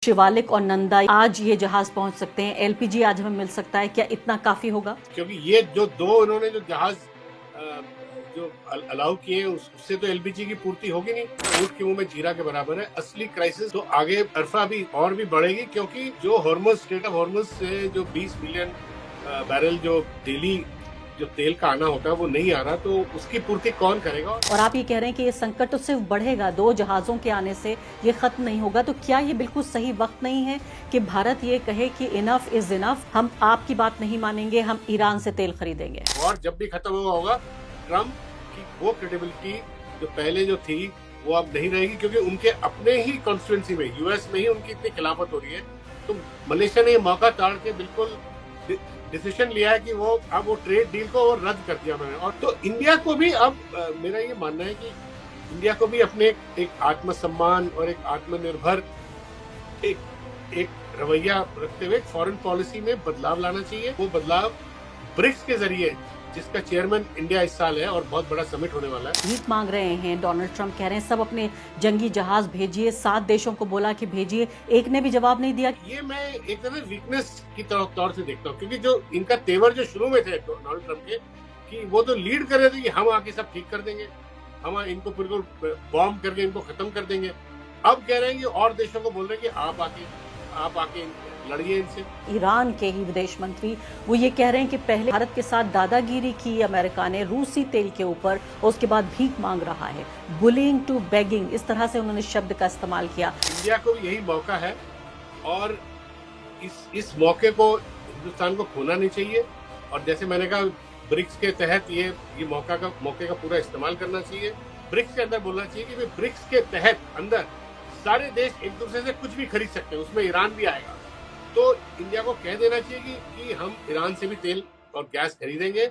शिवालिक और नंदा आज ये जहाज पहुंच सकते हैं, एलपीजी आज हमें मिल सकता है, क्या इतना काफी होगा? क्योंकि ये जो दो उन्होंने जो जहाज जो अलाउ किए उससे तो एलपीजी की पूर्ति होगी नहीं। ऊंट के मुंह में जीरा के बराबर है। असली क्राइसिस तो आगे अरफा भी और भी बढ़ेगी, क्योंकि जो हॉर्मुज स्ट्रेट ऑफ हॉर्मुज से जो 20 मिलियन बैरल जो डेली जो तेल का आना होता है वो नहीं आ रहा, तो उसकी पूर्ति कौन करेगा? और आप ये कह रहे हैं कि ये संकट तो सिर्फ बढ़ेगा, दो जहाजों के आने से ये खत्म नहीं होगा। तो क्या ये बिल्कुल सही वक्त नहीं है कि भारत ये कहे कि इनफ इज इनफ, हम आपकी बात नहीं मानेंगे, हम ईरान से तेल खरीदेंगे? और जब भी खत्म होगा ट्रम्प की वो क्रेडिबिलिटी जो पहले जो थी वो अब नहीं रहेगी, क्योंकि उनके अपने ही कॉन्स्टिट्यूंसी में यूएस में ही उनकी इतनी खिलाफत हो रही है। तो मलेशिया ने ये मौका ताड़ के बिल्कुल डिसीजन लिया है कि वो अब वो ट्रेड डील को वो रद्द कर दिया मैंने। और तो इंडिया को भी अब मेरा ये मानना है कि इंडिया को भी अपने एक आत्मसम्मान और एक आत्मनिर्भर एक रवैया रखते हुए फॉरेन पॉलिसी में बदलाव लाना चाहिए। वो बदलाव ब्रिक्स के जरिए, जिसका चेयरमैन इंडिया इस साल है और बहुत बड़ा समिट होने वाला है। भीख मांग रहे हैं, डोनाल्ड ट्रंप कह रहे हैं सब अपने जंगी जहाज भेजिए, 7 देशों को बोला कि भेजिए, एक ने भी जवाब नहीं दिया। ये मैं एक तरह वीकनेस की तौर से देखता हूँ, क्योंकि जो इनका तेवर जो शुरू में थे डोनाल्ड ट्रंप के, कि वो तो लीड कर रहे थे कि हम आके सब ठीक कर देंगे, हम इनको बिल्कुल बॉम्ब करके इनको खत्म कर देंगे। अब कह रहे हैं कि और देशों को बोल रहे हैं कि आप आके लड़िए इनसे। ईरान के ही विदेश मंत्री वो ये कह रहे हैं कि पहले भारत के साथ दादागिरी की अमेरिका ने रूसी तेल के ऊपर, और उसके बाद भीख मांग रहा है, बुलिंग टू बेगिंग, इस तरह से उन्होंने शब्द का इस्तेमाल किया। इंडिया को भी यही मौका है और इस मौके को हिंदुस्तान को खोना नहीं चाहिए। और जैसे मैंने कहा, ब्रिक्स के तहत ये मौके का पूरा इस्तेमाल करना चाहिए। ब्रिक्स के अंदर बोलना चाहिए कि ब्रिक्स के तहत अंदर सारे देश एक दूसरे से कुछ भी खरीद सकते हैं, उसमें ईरान भी आएगा। तो इंडिया को कह देना चाहिए कि हम ईरान से भी तेल और गैस खरीदेंगे।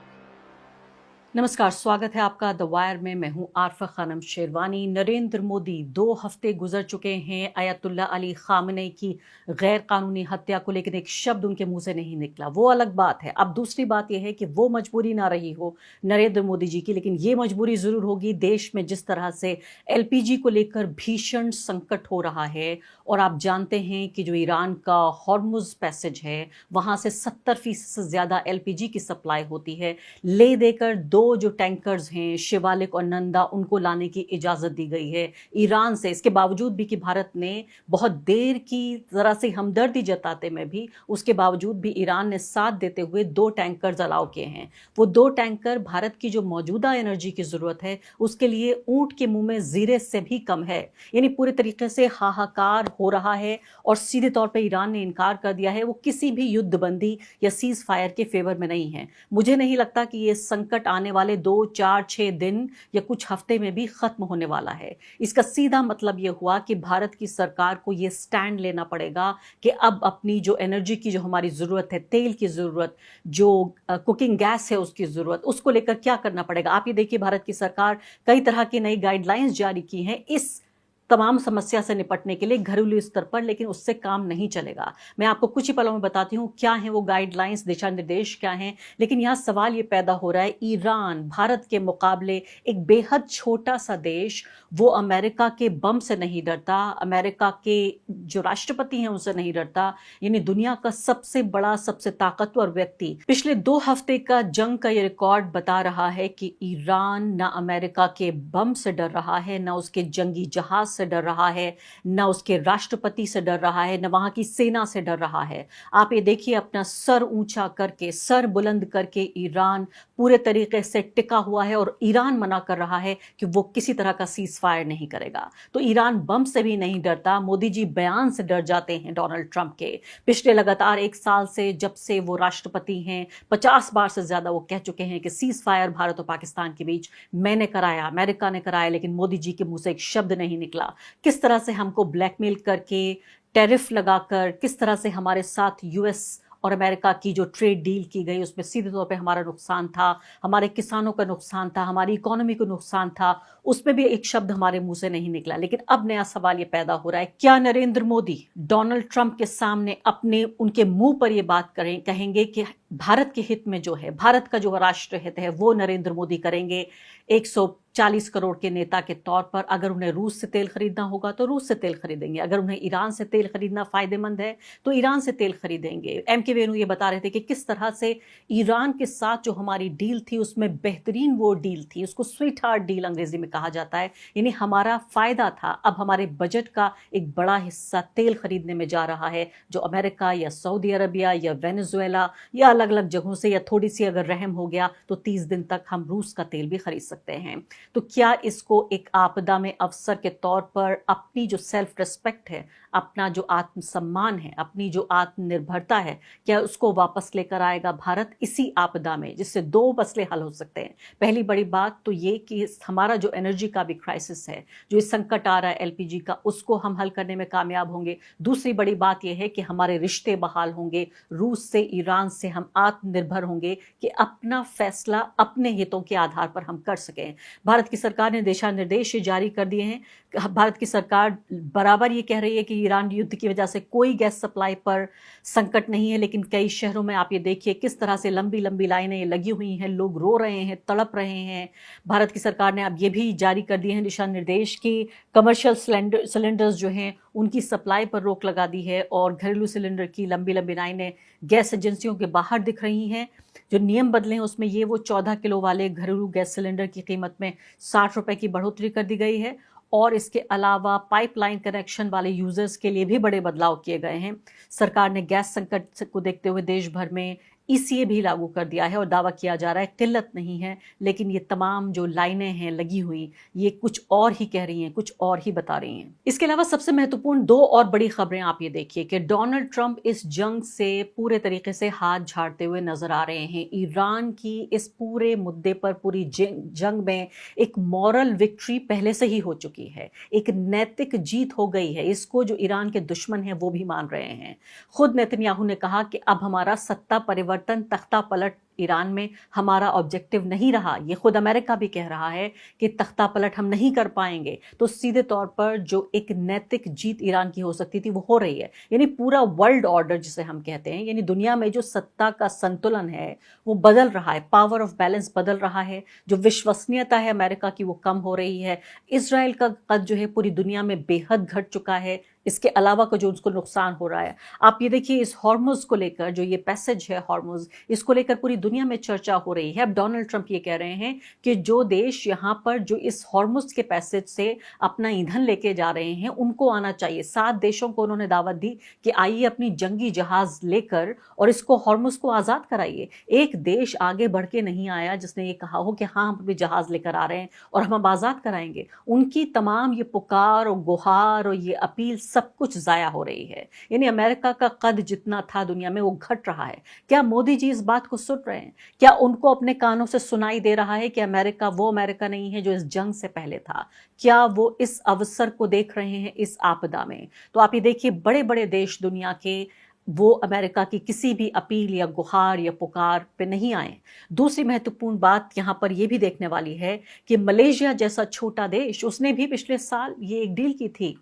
नमस्कार, स्वागत है आपका द वायर में। मैं हूं आरफा खानम शेरवानी। नरेंद्र मोदी 2 हफ्ते गुजर चुके हैं अयतुल्ला अली खामनेई की गैर कानूनी हत्या को, लेकिन एक शब्द उनके मुंह से नहीं निकला। वो अलग बात है। अब दूसरी बात यह है कि वो मजबूरी ना रही हो नरेंद्र मोदी जी की, लेकिन ये मजबूरी जरूर होगी देश में जिस तरह से एलपीजी को लेकर भीषण संकट हो रहा है। और आप जानते हैं कि जो ईरान का हॉर्मुज पैसेज है, वहां से 70% से ज्यादा एलपीजी की सप्लाई होती है। ले देकर 2 जो टैंकर्स हैं शिवालिक और नंदा, उनको लाने की इजाजत दी गई है ईरान से। इसके बावजूद भी कि भारत ने बहुत देर की जरा सी हमदर्दी जताते में भी, उसके बावजूद भी ईरान ने साथ देते हुए 2 टैंकर्स अलाउ किए हैं। वो 2 टैंकर भारत की जो मौजूदा एनर्जी की जरूरत है उसके लिए ऊंट के मुंह में जीरे से भी कम है। यानी पूरे तरीके से हाहाकार हो रहा है और सीधे तौर पर ईरान ने इनकार कर दिया है। वो किसी भी युद्ध बंदी या सीज फायर के फेवर में नहीं है। मुझे नहीं लगता कि ये संकट आने वाले 2, 4, 6 दिन या कुछ हफ्ते में भी खत्म होने वाला है। इसका सीधा मतलब यह हुआ कि भारत की सरकार को यह स्टैंड लेना पड़ेगा कि अब अपनी जो एनर्जी की जो हमारी जरूरत है, तेल की जरूरत, जो कुकिंग गैस है उसकी जरूरत, उसको लेकर क्या करना पड़ेगा। आप ये देखिए, भारत की सरकार कई तरह की नई गाइडलाइंस जारी की हैं इस तमाम समस्या से निपटने के लिए घरेलू स्तर पर, लेकिन उससे काम नहीं चलेगा। मैं आपको कुछ ही पलों में बताती हूं क्या है वो गाइडलाइंस, दिशा निर्देश क्या हैं। लेकिन यहां सवाल ये पैदा हो रहा है, ईरान भारत के मुकाबले एक बेहद छोटा सा देश, वो अमेरिका के बम से नहीं डरता, अमेरिका के जो राष्ट्रपति हैं उनसे नहीं डरता। यानी दुनिया का सबसे बड़ा, सबसे ताकतवर व्यक्ति पिछले 2 हफ्ते का जंग का ये रिकॉर्ड बता रहा है कि ईरान ना अमेरिका के बम से डर रहा है, ना उसके जंगी जहाज से डर रहा है, न उसके राष्ट्रपति से डर रहा है, न वहां की सेना से डर रहा है। आप ये देखिए, अपना सर ऊंचा करके, सर बुलंद करके ईरान पूरे तरीके से टिका हुआ है और ईरान मना कर रहा है कि वो किसी तरह का सीज फायर नहीं करेगा। तो ईरान बम से भी नहीं डरता। मोदी जी बयान से डर जाते हैं डोनाल्ड ट्रंप के। पिछले लगातार 1 साल से जब से वो राष्ट्रपति हैं, 50 बार से ज्यादा वो कह चुके हैं कि सीज फायर भारत और पाकिस्तान के बीच मैंने कराया, अमेरिका ने कराया, लेकिन मोदी जी के मुंह से एक शब्द नहीं निकला। किस तरह से हमको ब्लैकमेल करके, टैरिफ लगाकर, किस तरह से हमारे साथ यूएस और अमेरिका की जो ट्रेड डील की गई उसमें सीधे तौर पे हमारा नुकसान था, हमारे किसानों का नुकसान था, हमारी इकोनॉमी को नुकसान था, उसमें भी एक शब्द हमारे मुंह से नहीं निकला। लेकिन अब नया सवाल ये पैदा हो रहा है, क्या नरेंद्र मोदी डोनाल्ड ट्रंप के सामने अपने उनके मुंह पर ये बात कहेंगे कि भारत के हित में जो है, भारत का जो राष्ट्र हित है, वो नरेंद्र मोदी करेंगे। 140 करोड़ के नेता के तौर पर अगर उन्हें रूस से तेल खरीदना होगा तो रूस से तेल खरीदेंगे, अगर उन्हें ईरान से तेल खरीदना फायदेमंद है तो ईरान से तेल खरीदेंगे। एम के वेणु ये बता रहे थे कि किस तरह से ईरान के साथ जो हमारी डील थी उसमें बेहतरीन वो डील थी, उसको स्वीट हार्ट डील अंग्रेजी में कहा जाता है, यानी हमारा फायदा था। अब हमारे बजट का एक बड़ा हिस्सा तेल खरीदने में जा रहा है, जो अमेरिका या सऊदी अरबिया या वेनेजुएला या अलग अलग जगहों से, या थोड़ी सी अगर रहम हो गया तो 30 दिन तक हम रूस का तेल भी खरीद सकते हैं। तो क्या इसको एक आपदा में अवसर के तौर पर अपनी जो सेल्फ रिस्पेक्ट है, अपना जो आत्मसम्मान है, अपनी जो आत्मनिर्भरता है, क्या उसको वापस लेकर आएगा भारत इसी आपदा में, जिससे दो मसले हल हो सकते हैं। पहली बड़ी बात तो ये कि हमारा जो एनर्जी का भी क्राइसिस है, जो इस संकट आ रहा है एलपीजी का, उसको हम हल करने में कामयाब होंगे। दूसरी बड़ी बात यह है कि हमारे रिश्ते बहाल होंगे, रूस से, ईरान से हम आत्मनिर्भर होंगे कि अपना फैसला अपने हितों के आधार पर हम कर सकें। भारत की सरकार ने दिशा निर्देश जारी कर दिए हैं। भारत की सरकार बराबर ये कह रही है कि ईरान युद्ध की वजह से कोई गैस सप्लाई पर संकट नहीं है, लेकिन कई शहरों में आप ये देखिए किस तरह से लंबी लंबी लाइनें लगी हुई हैं, लोग रो रहे हैं, तड़प रहे हैं। भारत की सरकार ने अब ये भी जारी कर दिए हैं दिशा निर्देश कि कमर्शियल सिलेंडर्स जो हैं उनकी सप्लाई पर रोक लगा दी है, और घरेलू सिलेंडर की लंबी लंबी लाइनें गैस एजेंसियों के बाहर दिख रही हैं। जो नियम बदले हैं उसमें ये वो 14 किलो वाले घरेलू गैस सिलेंडर की कीमत में 60 रुपए की बढ़ोतरी कर दी गई है, और इसके अलावा पाइपलाइन कनेक्शन वाले यूजर्स के लिए भी बड़े बदलाव किए गए हैं। सरकार ने गैस संकट को देखते हुए देश भर में ईसीए भी लागू कर दिया है, और दावा किया जा रहा है किल्लत नहीं है, लेकिन ये तमाम जो लाइनें हैं लगी हुई, ये कुछ और ही कह रही हैं, कुछ और ही बता रही हैं। इसके अलावा सबसे महत्वपूर्ण दो और बड़ी खबरें आप ये देखिए कि डोनाल्ड ट्रंप इस जंग से पूरे तरीके से हाथ झाड़ते हुए नजर आ रहे हैं। ईरान की इस पूरे मुद्दे पर, पूरी जंग में एक मॉरल विक्ट्री पहले से ही हो चुकी है, एक नैतिक जीत हो गई है। इसको जो ईरान के दुश्मन हैं वो भी मान रहे हैं। खुद नेतन्याहू ने कहा कि अब हमारा सत्ता परिवर्तन, तख्ता पलट ईरान में हमारा ऑब्जेक्टिव नहीं रहा। ये खुद अमेरिका भी कह रहा है कि तख्ता पलट हम नहीं कर पाएंगे। तो सीधे तौर पर जो एक नैतिक जीत ईरान की हो सकती थी वो हो रही है, यानी पूरा वर्ल्ड ऑर्डर जिसे हम कहते हैं, यानी दुनिया में जो सत्ता का संतुलन है वो बदल रहा है, पावर ऑफ बैलेंस बदल रहा है। जो विश्वसनीयता है अमेरिका की वो कम हो रही है। इजराइल का कद जो है पूरी दुनिया में बेहद घट चुका है, इसके अलावा का जो उसको नुकसान हो रहा है। आप ये देखिए इस हॉर्मुज को लेकर, जो ये पैसेज है हॉर्मुज, इसको लेकर पूरी दुनिया में चर्चा हो रही है। अब डोनाल्ड ट्रंप ये कह रहे हैं कि जो देश यहाँ पर जो इस हॉर्मुज के पैसेज से अपना ईंधन लेके जा रहे हैं उनको आना चाहिए। 7 देशों को उन्होंने दावत दी कि आइए अपनी जंगी जहाज लेकर और इसको हॉर्मुज को आजाद कराइए। एक देश आगे बढ़ के नहीं आया जिसने ये कहा हो कि हाँ हम अपने जहाज लेकर आ रहे हैं और हम आजाद कराएंगे। उनकी तमाम ये पुकार और गुहार और ये अपील सब कुछ जाया हो रही है। यानी अमेरिका का कद जितना था दुनिया में वो घट रहा है। क्या मोदी जी इस बात को सुन रहे हैं? क्या उनको अपने कानों से सुनाई दे रहा है कि अमेरिका वो अमेरिका नहीं है जो इस जंग से पहले था? क्या वो इस अवसर को देख रहे हैं इस आपदा में? तो आप ये देखिए बड़े बड़े देश दुनिया के वो अमेरिका की किसी भी अपील या गुहार या पुकार पे नहीं आए। दूसरी महत्वपूर्ण बात यहां पर यह भी देखने वाली है कि मलेशिया जैसा छोटा देश, उसने भी पिछले साल ये एक डील की थी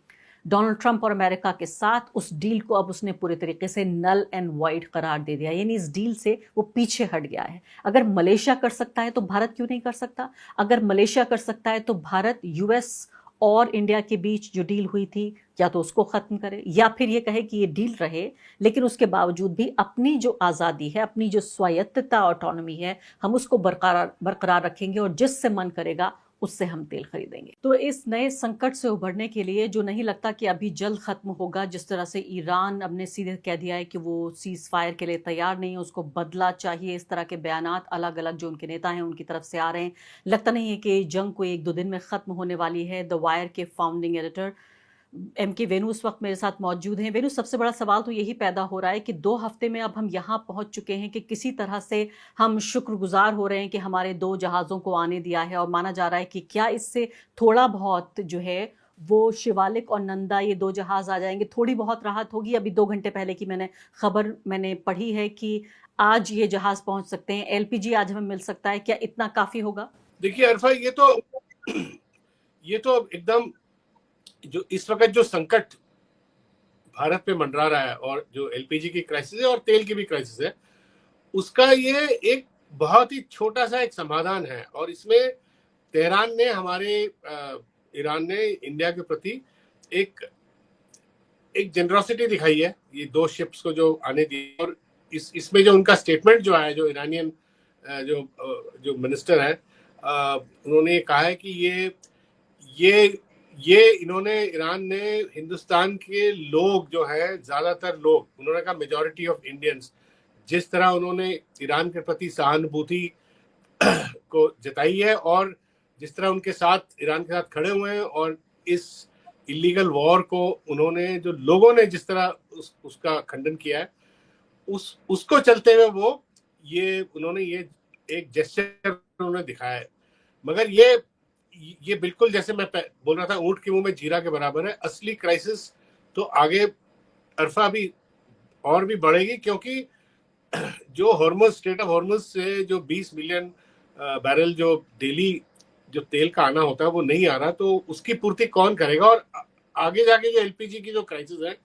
डोनाल्ड ट्रंप और अमेरिका के साथ। उस डील को अब उसने पूरे तरीके से नल एंड वाइड करार दे दिया, यानी इस डील से वो पीछे हट गया है। अगर मलेशिया कर सकता है तो भारत क्यों नहीं कर सकता? अगर मलेशिया कर सकता है तो भारत यूएस और इंडिया के बीच जो डील हुई थी या तो उसको खत्म करे, या फिर ये कहे कि ये डील रहे लेकिन उसके बावजूद भी अपनी जो आज़ादी है, अपनी जो स्वायत्तता, ऑटोनॉमी है, हम उसको बरकरार रखेंगे और जिससे मन करेगा उससे हम तेल खरीदेंगे। तो इस नए संकट से उभरने के लिए जो नहीं लगता कि अभी जल्द खत्म होगा, जिस तरह से ईरान अब ने सीधे कह दिया है कि वो सीज फायर के लिए तैयार नहीं है, उसको बदला चाहिए, इस तरह के बयानात अलग अलग जो उनके नेता हैं उनकी तरफ से आ रहे हैं। लगता नहीं है कि जंग को 1-2 दिन में खत्म होने वाली है। द वायर के फाउंडिंग एडिटर एम के वेणु इस वक्त मेरे साथ मौजूद हैं। वेणु, सबसे बड़ा सवाल तो यही पैदा हो रहा है कि 2 हफ्ते में अब हम यहाँ पहुँच चुके हैं कि किसी तरह से हम शुक्रगुजार हो रहे हैं कि हमारे 2 जहाज़ों को आने दिया है, और माना जा रहा है कि क्या इससे थोड़ा बहुत जो है वो शिवालिक और नंदा, ये 2 जहाज़ आ जाएंगे, थोड़ी बहुत राहत होगी। अभी 2 घंटे पहले की खबर मैंने पढ़ी है कि आज ये जहाज़ पहुँच सकते हैं, एलपीजी आज हमें मिल सकता है। क्या इतना काफ़ी होगा? देखिए अरफा, ये तो एकदम जो इस वक्त जो संकट भारत पे मंडरा रहा है और जो एलपीजी की क्राइसिस है और तेल की भी क्राइसिस है, उसका ये एक बहुत ही छोटा सा एक समाधान है, और इसमें तेहरान ने ईरान ने इंडिया के प्रति एक एक जेनरोसिटी दिखाई है, ये 2 शिप्स को जो आने दी। और इसमें जो उनका स्टेटमेंट जो आया, जो ईरानियन जो मिनिस्टर है, उन्होंने कहा है कि ये इन्होंने ईरान ने हिंदुस्तान के लोग जो है, ज्यादातर लोग, उन्होंने कहा मेजॉरिटी ऑफ इंडियंस, जिस तरह उन्होंने ईरान के प्रति सहानुभूति को जताई है, और जिस तरह उनके साथ ईरान के साथ खड़े हुए हैं, और इस इलीगल वॉर को उन्होंने, जो लोगों ने जिस तरह उसका खंडन किया है, उसको चलते हुए उन्होंने ये एक जेस्चर उन्होंने दिखाया है। मगर ये बिल्कुल, जैसे मैं बोल रहा था, ऊंट के मुंह में जीरा के बराबर है। असली क्राइसिस तो आगे अरफा भी और भी बढ़ेगी, क्योंकि जो हॉर्मुज, स्ट्रेट ऑफ हॉर्मुज से जो 20 मिलियन बैरल जो डेली जो तेल का आना होता है वो नहीं आ रहा, तो उसकी पूर्ति कौन करेगा? और आगे जाके जो एलपीजी की जो क्राइसिस है,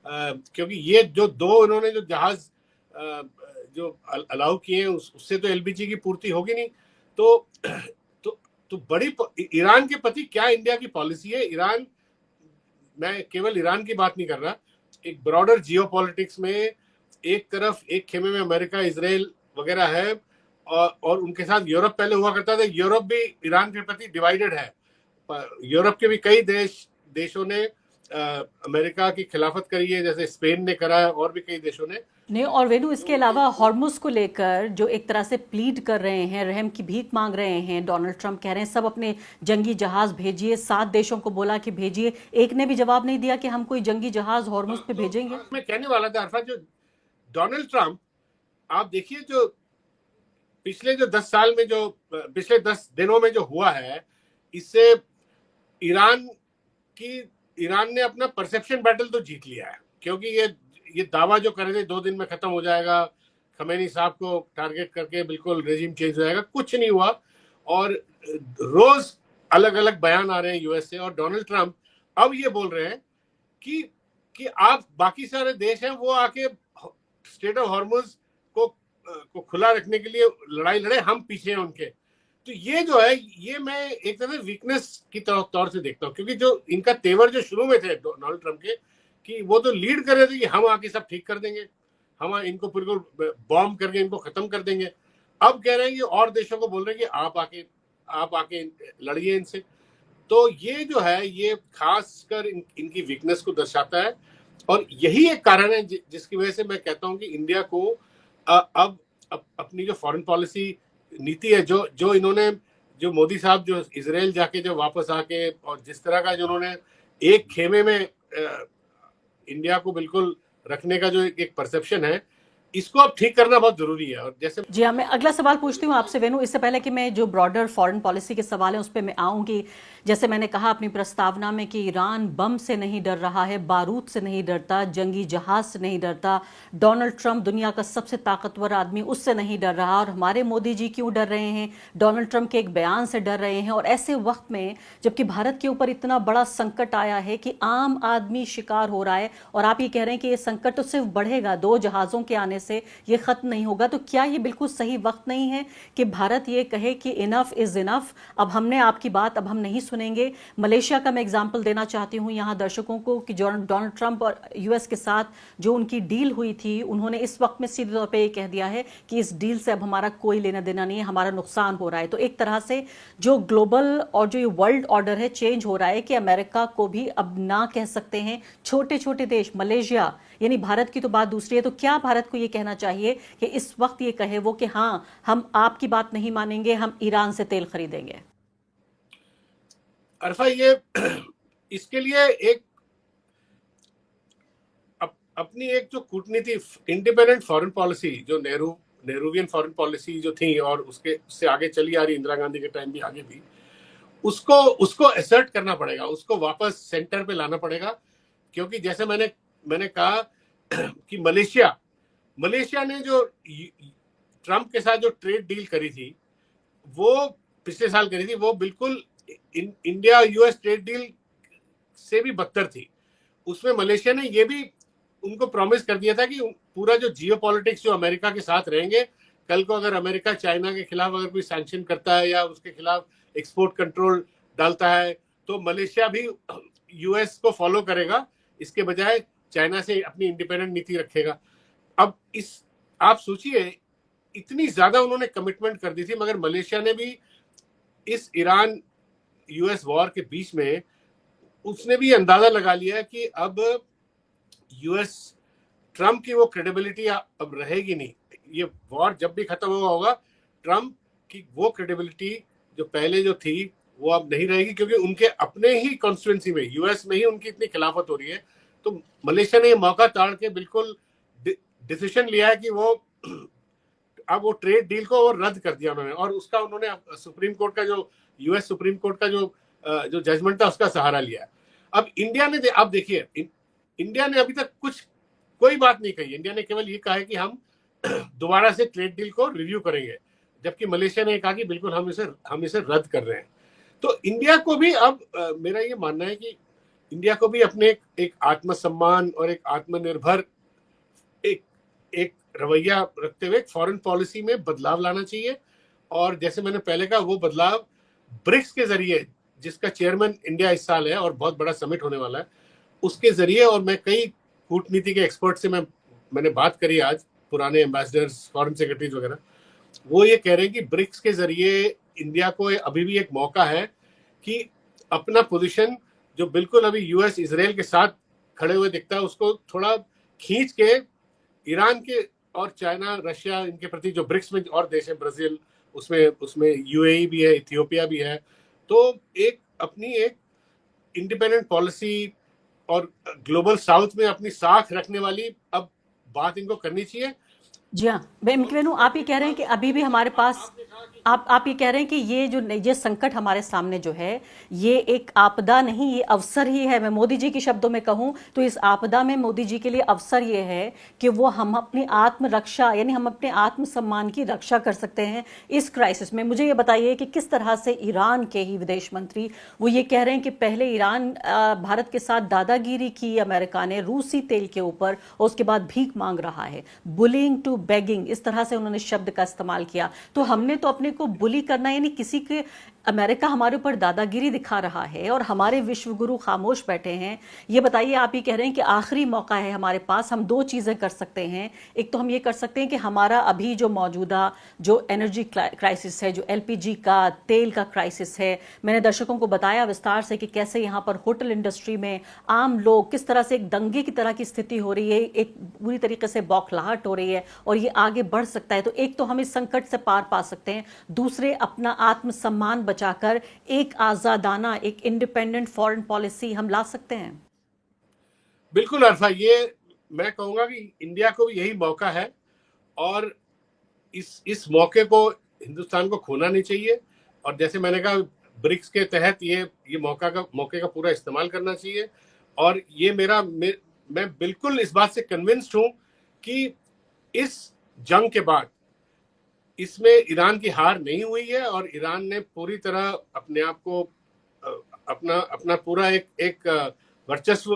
क्योंकि ये जो 2 इन्होंने जो जहाज जो अलाउ किए हैं, उससे तो एलपीजी की पूर्ति होगी नहीं। तो तो बड़ी ईरान के प्रति क्या इंडिया की पॉलिसी है? ईरान, मैं केवल ईरान की बात नहीं कर रहा, एक ब्रॉडर जियोपॉलिटिक्स में एक तरफ एक खेमे में अमेरिका, इजराइल वगैरह है, और उनके साथ यूरोप पहले हुआ करता था। यूरोप भी ईरान के प्रति डिवाइडेड है। यूरोप के भी कई देशों ने अमेरिका की खिलाफत करी है, जैसे स्पेन ने करा है, और भी कई देशों ने नहीं, और वेनु, इसके अलावा हॉर्मुज को लेकर जो एक तरह से प्लीड कर रहे हैं, रहम की भीख मांग रहे हैं, डोनाल्ड ट्रंप कह रहे हैं सब अपने जंगी जहाज भेजिए, 7 देशों को बोला कि भेजिए, एक ने भी जवाब नहीं दिया कि हम कोई जंगी जहाज हॉर्मुज पे भेजेंगे। मैं कहने वाला था अरफा, जो डोनाल्ड ट्रंप, आप देखिए, जो पिछले जो 10 साल में, जो पिछले 10 दिनों में जो हुआ है, इससे ईरान ने अपना परसेप्शन बैटल तो जीत लिया है। क्योंकि ये दावा जो कर रहे थे 2 दिन में खत्म हो जाएगा, खमेनी साहब को टारगेट करके बिल्कुल रेजिम चेंज हो जाएगा, कुछ नहीं हुआ। और रोज अलग अलग बयान आ रहे हैं यूएस से, और डोनाल्ड ट्रंप अब ये बोल रहे हैं कि आप, बाकी सारे देश हैं वो आके स्ट्रेट ऑफ हॉर्मुज को खुला रखने के लिए लड़ाई लड़े, हम पीछे हैं उनके। तो ये जो है, ये मैं एक तरह से वीकनेस की तौर से देखता हूँ, क्योंकि जो इनका तेवर जो शुरू में थे डोनाल्ड ट्रंप के, कि वो तो लीड कर रहे थे कि हम आके सब ठीक कर देंगे, हम इनको बिल्कुल बॉम्ब करके इनको खत्म कर देंगे। अब कह रहे हैं कि और देशों को बोल रहे हैं कि आप आके लड़िए इनसे। तो ये जो है, ये खासकर इनकी वीकनेस को दर्शाता है, और यही एक कारण है जिसकी वजह से मैं कहता हूं कि इंडिया को अब अपनी जो फॉरेन पॉलिसी नीति है, जो इन्होंने, जो मोदी साहब जो इजराइल जाके जो वापस आके, और जिस तरह का जो उन्होंने एक खेमे में इंडिया को बिल्कुल रखने का जो एक परसेप्शन है, इसको अब ठीक करना बहुत जरूरी है। और जैसे, जी हाँ, मैं अगला सवाल पूछती हूँ आपसे वेनु, इससे पहले कि मैं जो ब्रॉडर फॉरेन पॉलिसी के सवाल हैं उस पर मैं आऊँगी। जैसे मैंने कहा अपनी प्रस्तावना में कि ईरान बम से नहीं डर रहा है, बारूद से नहीं डरता, जंगी जहाज से नहीं डरता, डोनाल्ड ट्रंप दुनिया का सबसे ताकतवर आदमी, उससे नहीं डर रहा, और हमारे मोदी जी क्यों डर रहे हैं? डोनाल्ड ट्रंप के एक बयान से डर रहे हैं। और ऐसे वक्त में जबकि भारत के ऊपर इतना बड़ा संकट आया है कि आम आदमी शिकार हो रहा है, और आप ये कह रहे हैं कि ये संकट तो सिर्फ बढ़ेगा, 2 जहाज़ों के आने से ये खत्म नहीं होगा, तो क्या ये बिल्कुल सही वक्त नहीं है कि भारत ये कहे कि इनफ इज इनफ, अब हमने आपकी बात, अब हम नहीं सुनेंगे? मलेशिया का मैं एग्जांपल देना चाहती हूं यहां दर्शकों को कि डोनाल्ड ट्रंप और यूएस के साथ जो उनकी डील हुई थी, उन्होंने इस वक्त में सीधे तौर पे ये कह दिया है कि इस डील से अब हमारा कोई लेना देना नहीं है, हमारा नुकसान हो रहा है। तो एक तरह से जो ग्लोबल और जो ये वर्ल्ड ऑर्डर है चेंज हो रहा है कि अमेरिका को भी अब ना कह सकते हैं छोटे छोटे देश, मलेशिया, यानी भारत की तो बात दूसरी है। तो क्या भारत को ये कहना चाहिए कि इस वक्त ये कहे वो कि हाँ, हम आपकी बात नहीं मानेंगे, हम ईरान से तेल खरीदेंगे? अरफा, ये इसके लिए अपनी एक जो कूटनीति, इंडिपेंडेंट फॉरेन पॉलिसी, जो नेहरूवियन फॉरेन पॉलिसी जो थी, और उससे आगे चली आ रही, इंदिरा गांधी के टाइम भी आगे भी, उसको असर्ट करना पड़ेगा, उसको वापस सेंटर पे लाना पड़ेगा। क्योंकि जैसे मैंने कहा कि मलेशिया ने जो ट्रंप के साथ जो ट्रेड डील करी थी, वो पिछले साल करी थी, वो बिल्कुल इंडिया यूएस ट्रेड डील से भी बदतर थी। उसमें मलेशिया ने ये भी उनको प्रॉमिस कर दिया था कि पूरा जो जियो पॉलिटिक्स जो अमेरिका के साथ रहेंगे, कल को अगर अमेरिका चाइना के खिलाफ अगर कोई सैंक्शन करता है या उसके खिलाफ एक्सपोर्ट कंट्रोल डालता है, तो मलेशिया भी यूएस को फॉलो करेगा, इसके बजाय चाइना से अपनी इंडिपेंडेंट नीति रखेगा। अब आप सोचिए, इतनी ज्यादा उन्होंने कमिटमेंट कर दी थी, मगर मलेशिया ने भी इस ईरान यूएस वॉर के बीच में उसने भी अंदाजा लगा लिया कि अब यूएस ट्रम्प की वो क्रेडिबिलिटी अब रहेगी नहीं। ये वॉर जब भी खत्म होगा, ट्रम्प की वो क्रेडिबिलिटी जो पहले जो थी वो अब नहीं रहेगी, क्योंकि उनके अपने ही कॉन्स्टिट्यूंसी में यूएस में ही उनकी इतनी खिलाफत हो रही है। तो मलेशिया ने ये मौका ताड़ के बिल्कुल डिसीजन लिया है कि वो अब वो ट्रेड डील को रद्द कर दिया उन्होंने, और उसका उन्होंने सुप्रीम कोर्ट का जो यूएस सुप्रीम कोर्ट का जो जजमेंट था उसका सहारा लिया। अब इंडिया ने अब देखिए, इंडिया ने अभी तक कोई बात नहीं कही। इंडिया ने केवल ये कहा है कि हम दोबारा से ट्रेड डील को रिव्यू करेंगे, जबकि मलेशिया ने कहा कि बिल्कुल हम इसे रद्द कर रहे हैं। तो इंडिया को भी अब मेरा ये मानना है कि इंडिया को भी अपने एक आत्मसम्मान और एक आत्मनिर्भर एक रवैया रखते हुए फॉरेन पॉलिसी में बदलाव लाना चाहिए। और जैसे मैंने पहले कहा, वो बदलाव ब्रिक्स के जरिए, जिसका चेयरमैन इंडिया इस साल है और बहुत बड़ा समिट होने वाला है, उसके जरिए। और मैं कई कूटनीति के एक्सपर्ट से मैंने बात करी आज, पुराने एम्बेसडर्स, फॉरेन सेक्रेटरीज वगैरह, वो ये कह रहे हैं कि ब्रिक्स के जरिए इंडिया को अभी भी एक मौका है कि अपना पोजीशन जो बिल्कुल अभी यूएस इजराइल के साथ खड़े हुए दिखता है, उसको थोड़ा खींच के ईरान के और चाइना, रशिया, इनके प्रति जो ब्रिक्स में और देश है, ब्राजील, उसमें यूएई भी है, इथियोपिया भी है, तो अपनी एक इंडिपेंडेंट पॉलिसी और ग्लोबल साउथ में अपनी साख रखने वाली अब बात इनको करनी चाहिए। जी हाँ, वेनु, आप ये कह रहे हैं कि अभी भी हमारे पास, आप ये कह रहे हैं कि ये संकट हमारे सामने जो है, ये एक आपदा नहीं, ये अवसर ही है। मैं मोदी जी के शब्दों में कहूं तो इस आपदा में मोदी जी के लिए अवसर ये है कि वो हम अपनी आत्मरक्षा, यानी हम अपने आत्मसम्मान की रक्षा कर सकते हैं इस क्राइसिस में। मुझे ये बताइए कि किस तरह से ईरान के ही विदेश मंत्री वो ये कह रहे हैं कि पहले ईरान भारत के साथ दादागिरी की अमेरिका ने रूसी तेल के ऊपर, और उसके बाद भीख मांग रहा है, बुलिंग टू बेगिंग, इस तरह से उन्होंने शब्द का इस्तेमाल किया। तो हमने तो अपने को बुली करना, यानी किसी के, अमेरिका हमारे ऊपर दादागिरी दिखा रहा है और हमारे विश्वगुरु खामोश बैठे हैं। ये बताइए, आप ये कह रहे हैं कि आखिरी मौका है हमारे पास, हम दो चीजें कर सकते हैं। एक तो हम ये कर सकते हैं कि हमारा अभी जो मौजूदा जो एनर्जी क्राइसिस है, जो एलपीजी का, तेल का क्राइसिस है, मैंने दर्शकों को बताया विस्तार से कि कैसे यहाँ पर होटल इंडस्ट्री में आम लोग किस तरह से एक दंगे की तरह की स्थिति हो रही है, एक पूरी तरीके से बौखलाहट हो रही है और ये आगे बढ़ सकता है। तो एक तो हम इस संकट से पार पा सकते हैं, दूसरे अपना आत्मसम्मान बचाकर एक आजादाना, एक इंडिपेंडेंट फॉरेन पॉलिसी हम ला सकते हैं। बिल्कुल अर्फा, ये मैं कहूंगा कि इंडिया को भी यही मौका है और इस मौके को हिंदुस्तान को खोना नहीं चाहिए। और जैसे मैंने कहा, ब्रिक्स के तहत ये मौके का पूरा इस्तेमाल करना चाहिए। और ये मैं बिल्कुल इस बात से कन्विंस्ड हूं कि इस जंग के बाद इसमें ईरान की हार नहीं हुई है और ईरान ने पूरी तरह अपने आप को, अपना पूरा एक वर्चस्व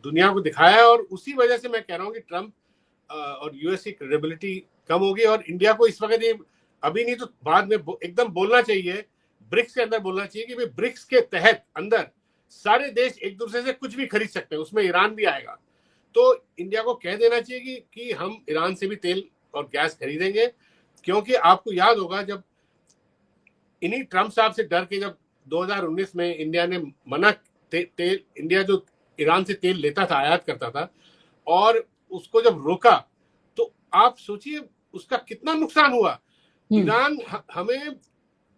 दुनिया को दिखाया है। और उसी वजह से मैं कह रहा हूं कि ट्रम्प और यूएस की क्रेडिबिलिटी कम होगी और इंडिया को इस वक्त, अभी नहीं तो बाद में एकदम बोलना चाहिए, ब्रिक्स के अंदर बोलना चाहिए कि भाई ब्रिक्स के तहत अंदर सारे देश एक दूसरे से कुछ भी खरीद सकते हैं, उसमें ईरान भी आएगा। तो इंडिया को कह देना चाहिए कि हम ईरान से भी तेल और गैस खरीदेंगे। क्योंकि आपको याद होगा, जब इन्हीं ट्रम्प साहब से डर के जब 2019 में इंडिया ने इंडिया जो ईरान से तेल लेता था, आयात करता था, और उसको जब रोका, तो आप सोचिए उसका कितना नुकसान हुआ। ईरान हमें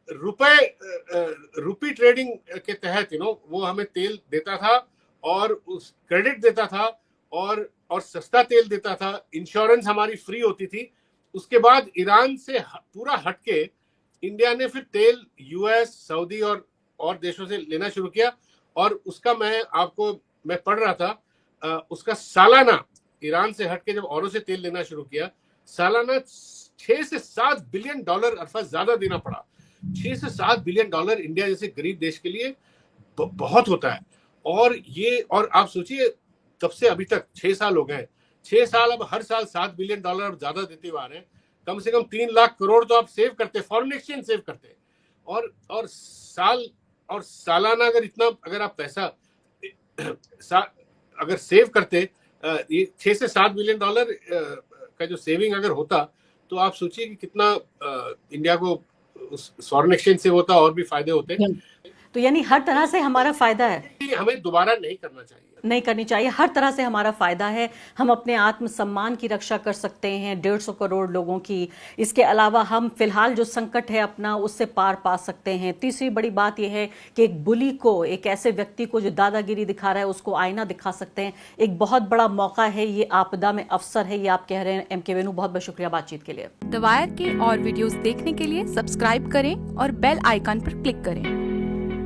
रुपी ट्रेडिंग के तहत वो हमें तेल देता था और उस क्रेडिट देता था और सस्ता तेल देता था, इंश्योरेंस हमारी फ्री होती थी। उसके बाद ईरान से पूरा हटके इंडिया ने फिर तेल यूएस, सऊदी और देशों से लेना शुरू किया। और उसका मैं पढ़ रहा था, उसका सालाना, ईरान से हटके जब औरों से तेल लेना शुरू किया, सालाना 6 से 7 बिलियन डॉलर अरफा ज्यादा देना पड़ा। 6 से 7 बिलियन डॉलर इंडिया जैसे गरीब देश के लिए बहुत होता है। और आप सोचिए, तब से अभी तक 6 साल हो गए, 6 साल अब हर साल $7 बिलियन अब ज्यादा देते हुए आ रहे हैं। कम से कम 3 लाख करोड़ तो आप सेव करते, फॉरेन एक्सचेंज सेव करते। और सालाना अगर आप पैसा अगर सेव करते, ये 6 से 7 बिलियन डॉलर का जो सेविंग अगर होता, तो आप सोचिए कि कितना इंडिया को फॉरेन एक्सचेंज से होता और भी फायदे होते। तो यानी हर तरह से हमारा फायदा है, हमें दोबारा नहीं करनी चाहिए, हर तरह से हमारा फायदा है। हम अपने आत्मसम्मान की रक्षा कर सकते हैं 150 करोड़ लोगों की। इसके अलावा हम फिलहाल जो संकट है अपना, उससे पार पा सकते हैं। तीसरी बड़ी बात यह है कि एक बुली को, एक ऐसे व्यक्ति को जो दादागिरी दिखा रहा है, उसको आईना दिखा सकते हैं। एक बहुत बड़ा मौका है ये, आपदा में अवसर है ये, आप कह रहे हैं। MK वेणु, बहुत बहुत शुक्रिया बातचीत के लिए। द वायर के और वीडियोस देखने के लिए सब्सक्राइब करें और बेल आइकन पर क्लिक करें।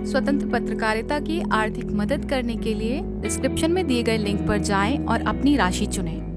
स्वतंत्र पत्रकारिता की आर्थिक मदद करने के लिए डिस्क्रिप्शन में दिए गए लिंक पर जाएं और अपनी राशि चुनें।